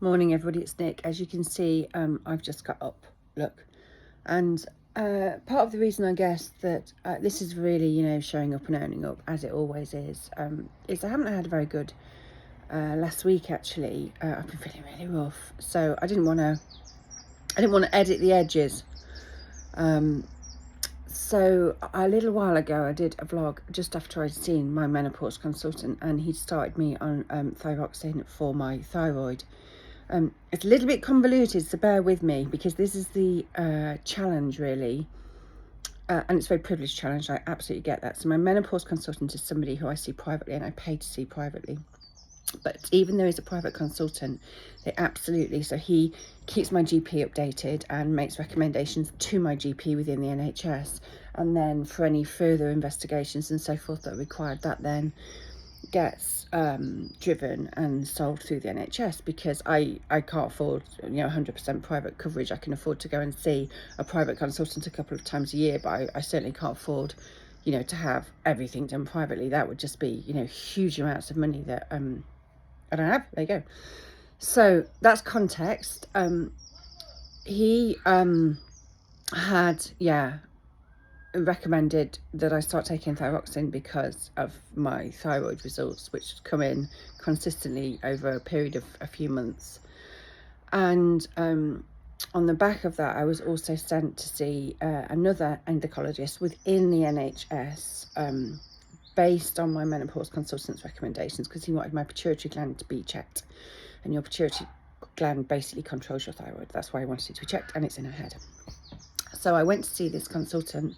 Morning everybody, it's Nick. As you can see, I've just got up, look, and part of the reason I guess that this is really, showing up and owning up, as it always is I haven't had a very good last week actually. I've been feeling really rough, so I didn't want to edit the edges. So a little while ago I did a vlog just after I'd seen my menopause consultant, and he'd started me on thyroxine for my thyroid. It's a little bit convoluted, so bear with me, because this is the challenge really, and it's a very privileged challenge. I absolutely get that. So my menopause consultant is somebody who I see privately, and I pay to see privately. But even though he's a private consultant, so he keeps my GP updated and makes recommendations to my GP within the NHS, and then for any further investigations and so forth that are required, that then gets driven and sold through the NHS, because I can't afford 100% private coverage. I can afford to go and see a private consultant a couple of times a year, but I certainly can't afford to have everything done privately. That would just be huge amounts of money that I don't have. There you go. So that's context. He had recommended that I start taking thyroxine because of my thyroid results, which come in consistently over a period of a few months. And on the back of that, I was also sent to see another endocrinologist within the NHS, based on my menopause consultant's recommendations, because he wanted my pituitary gland to be checked, and your pituitary gland basically controls your thyroid. That's why I wanted it to be checked, and it's in her head. So I went to see this consultant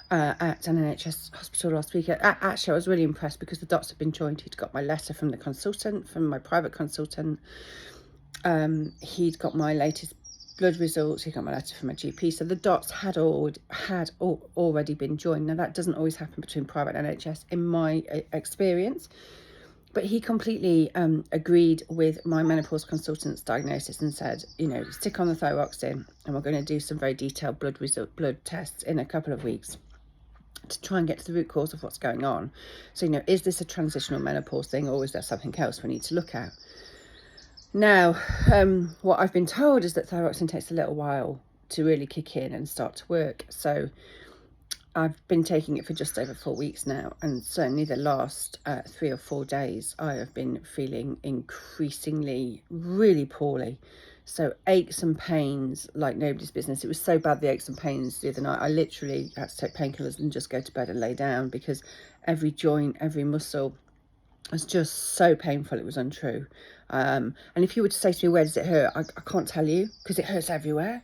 at an NHS hospital last week. Actually, I was really impressed because the dots had been joined. He'd got my letter from the consultant, from my private consultant. He'd got my latest blood results. He got my letter from my GP. So the dots had already been joined. Now, that doesn't always happen between private and NHS in my experience. But he completely agreed with my menopause consultant's diagnosis and said, stick on the thyroxine, and we're going to do some very detailed blood tests in a couple of weeks to try and get to the root cause of what's going on. So, is this a transitional menopause thing, or is there something else we need to look at? Now, what I've been told is that thyroxine takes a little while to really kick in and start to work. So I've been taking it for just over 4 weeks now, and certainly the last 3 or 4 days I have been feeling increasingly really poorly. So aches and pains like nobody's business. It was so bad, the aches and pains the other night, I literally had to take painkillers and just go to bed and lay down, because every joint, every muscle was just so painful, it was untrue. And if you were to say to me, where does it hurt? I can't tell you, because it hurts everywhere.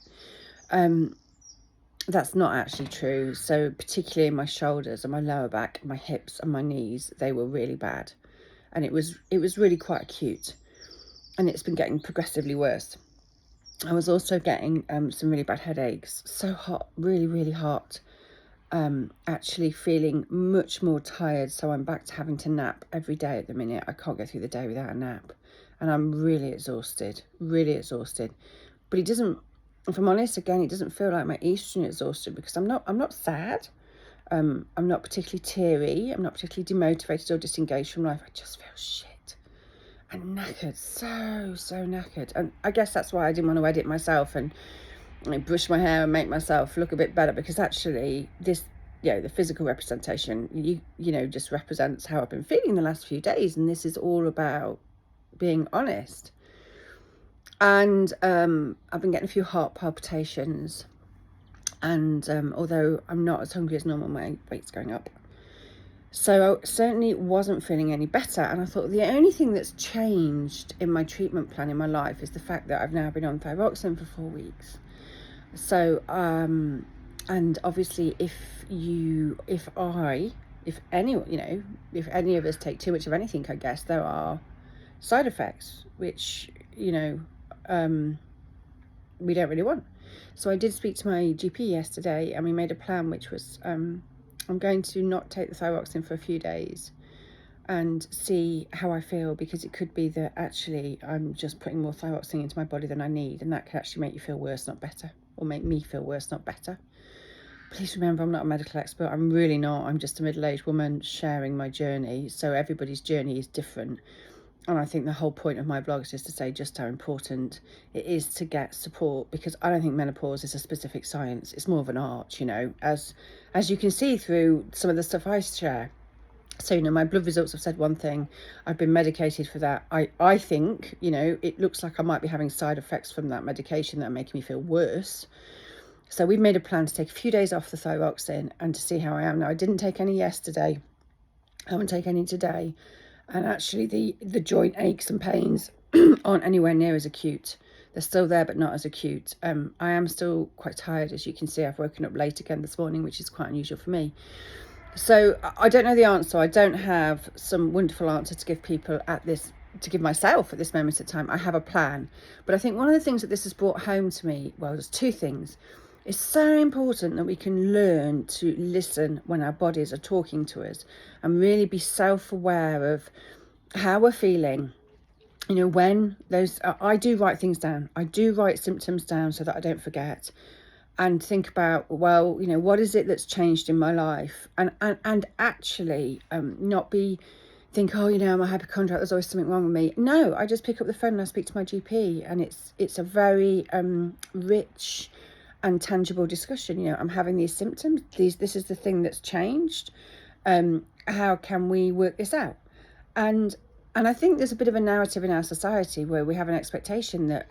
That's not actually true. So particularly in my shoulders and my lower back, my hips and my knees, they were really bad. And it was really quite acute. And it's been getting progressively worse. I was also getting some really bad headaches. So hot, really, really hot. Actually feeling much more tired. So I'm back to having to nap every day at the minute. I can't go through the day without a nap. And I'm really exhausted, really exhausted. But it doesn't, if I'm honest, again, it doesn't feel like my estrogen exhausted, because I'm not sad. I'm not particularly teary. I'm not particularly demotivated or disengaged from life. I just feel shit and knackered, so knackered. And I guess that's why I didn't want to edit myself and brush my hair and make myself look a bit better, because actually this, the physical representation, just represents how I've been feeling the last few days. And this is all about being honest. And I've been getting a few heart palpitations, and although I'm not as hungry as normal, my weight's going up. So I certainly wasn't feeling any better, and I thought the only thing that's changed in my treatment plan in my life is the fact that I've now been on thyroxine for 4 weeks. So and obviously if any of us take too much of anything, I guess there are side effects which we don't really want. So I did speak to my GP yesterday, and we made a plan, which was I'm going to not take the thyroxine for a few days and see how I feel, because it could be that actually I'm just putting more thyroxine into my body than I need, and that could actually make you feel worse, not better, or make me feel worse, not better. Please remember, I'm not a medical expert. I'm really not. I'm just a middle-aged woman sharing my journey. So everybody's journey is different. and I think the whole point of my blog is just to say just how important it is to get support, because I don't think menopause is a specific science. It's more of an art, as you can see through some of the stuff I share. So, my blood results have said one thing. I've been medicated for that. I think, it looks like I might be having side effects from that medication that are making me feel worse. So we've made a plan to take a few days off the thyroxine and to see how I am. Now, I didn't take any yesterday. I haven't taken any today. And actually, the joint aches and pains aren't anywhere near as acute. They're still there, but not as acute. I am still quite tired, as you can see. I've woken up late again this morning, which is quite unusual for me. So I don't know the answer. I don't have some wonderful answer to give people to give myself at this moment in time. I have a plan. But I think one of the things that this has brought home to me, well, there's two things. It's so important that we can learn to listen when our bodies are talking to us and really be self-aware of how we're feeling. When I do write things down. I do write symptoms down so that I don't forget, and think about, well, what is it that's changed in my life, and actually not think, oh, I'm a hypochondriac, there's always something wrong with me. No, I just pick up the phone and I speak to my GP, and it's a very rich and tangible discussion. I'm having these symptoms, this is the thing that's changed. How can we work this out? And I think there's a bit of a narrative in our society where we have an expectation that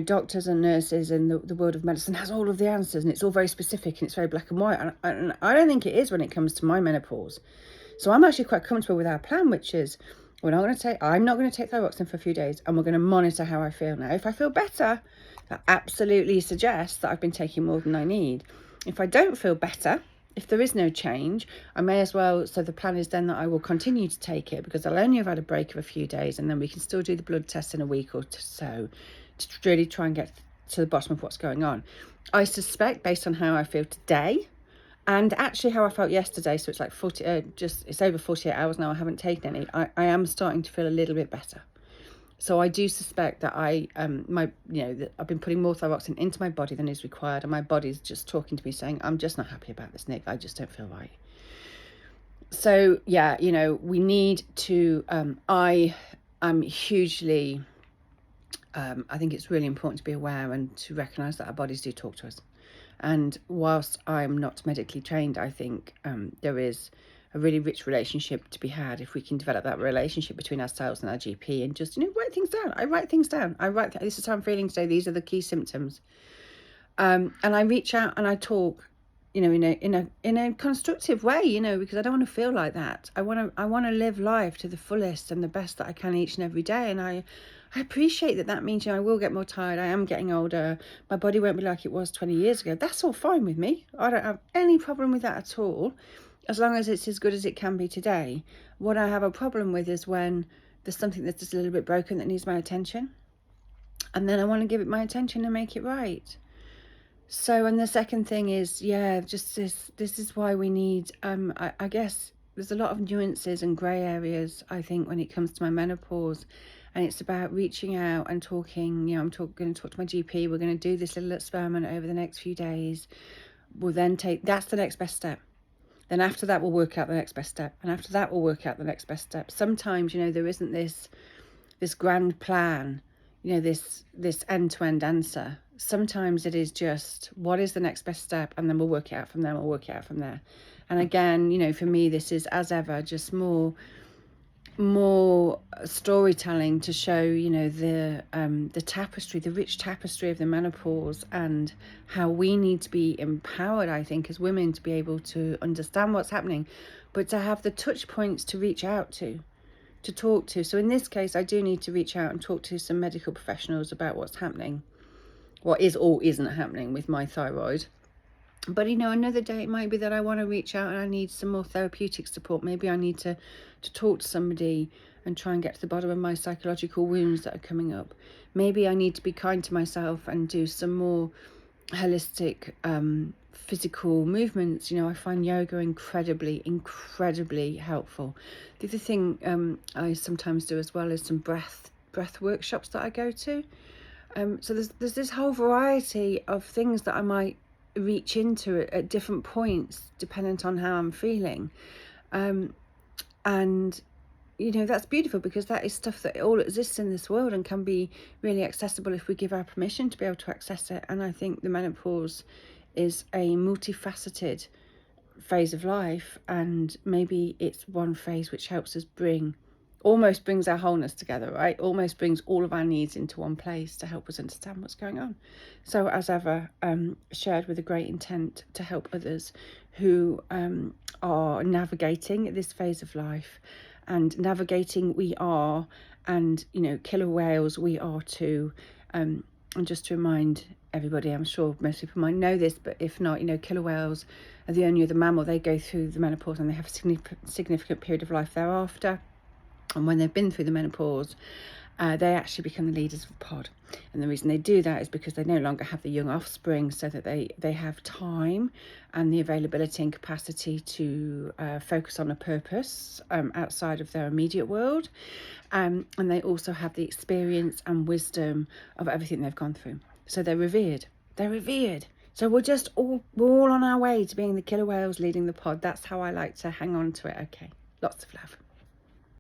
doctors and nurses and the world of medicine has all of the answers, and it's all very specific and it's very black and white. And I don't think it is when it comes to my menopause. So I'm actually quite comfortable with our plan, which is I'm not going to take thyroxine for a few days, and we're going to monitor how I feel. Now, if I feel better, that absolutely suggests that I've been taking more than I need. If I don't feel better, if there is no change, I may as well. So the plan is then that I will continue to take it, because I'll only have had a break of a few days, and then we can still do the blood tests in a week or so to really try and get to the bottom of what's going on. I suspect, based on how I feel today, and actually how I felt yesterday, so it's like it's over 48 hours now, I haven't taken any, I am starting to feel a little bit better. So I do suspect that that I've been putting more thyroxine into my body than is required, and my body's just talking to me saying, I'm just not happy about this, Nick, I just don't feel right. So yeah, we need to, I am hugely, I think it's really important to be aware and to recognise that our bodies do talk to us. And whilst I'm not medically trained, I think there is a really rich relationship to be had if we can develop that relationship between ourselves and our GP, and just write things down. I write things down. This is how I'm feeling today. These are the key symptoms. And I reach out and I talk, in a constructive way, because I don't want to feel like that. I want to live life to the fullest and the best that I can each and every day. And I appreciate that means, I will get more tired. I am getting older. My body won't be like it was 20 years ago. That's all fine with me. I don't have any problem with that at all, as long as it's as good as it can be today. What I have a problem with is when there's something that's just a little bit broken that needs my attention. And then I want to give it my attention and make it right. So, and the second thing is, just this is why we need, I guess there's a lot of nuances and grey areas, I think, when it comes to my menopause. And it's about reaching out and talking. I'm going to talk to my GP. We're going to do this little experiment over the next few days. We'll then that's the next best step. Then after that, we'll work out the next best step. And after that, we'll work out the next best step. Sometimes, there isn't this grand plan, this end-to-end answer. Sometimes it is just, what is the next best step? And then we'll work it out from there. We'll work it out from there. And again, for me, this is, as ever, just more storytelling to show, the tapestry, the rich tapestry of the menopause, and how we need to be empowered, I think, as women, to be able to understand what's happening, but to have the touch points to reach out to talk to. So in this case, I do need to reach out and talk to some medical professionals about what's happening, what is or isn't happening with my thyroid. But another day it might be that I want to reach out and I need some more therapeutic support. Maybe I need to talk to somebody and try and get to the bottom of my psychological wounds that are coming up. Maybe I need to be kind to myself and do some more holistic physical movements. I find yoga incredibly helpful. The other thing I sometimes do as well is some breath workshops that I go to. So there's this whole variety of things that I might reach into at different points dependent on how I'm feeling, and you know, that's beautiful, because that is stuff that all exists in this world and can be really accessible if we give our permission to be able to access it. And I think the menopause is a multifaceted phase of life, and maybe it's one phase which helps us almost brings our wholeness together, right? Almost brings all of our needs into one place to help us understand what's going on. So as ever, shared with a great intent to help others who are navigating this phase of life, and navigating we are, and you know, killer whales we are too. And just to remind everybody, I'm sure most people might know this, but if not, you know, killer whales are the only other mammal. They go through the menopause and they have a significant period of life thereafter. And when they've been through the menopause, they actually become the leaders of the pod. And the reason they do that is because they no longer have the young offspring, so that they have time and the availability and capacity to focus on a purpose outside of their immediate world. And they also have the experience and wisdom of everything they've gone through. So they're revered. They're revered. So we're all on our way to being the killer whales leading the pod. That's how I like to hang on to it. Okay, lots of love.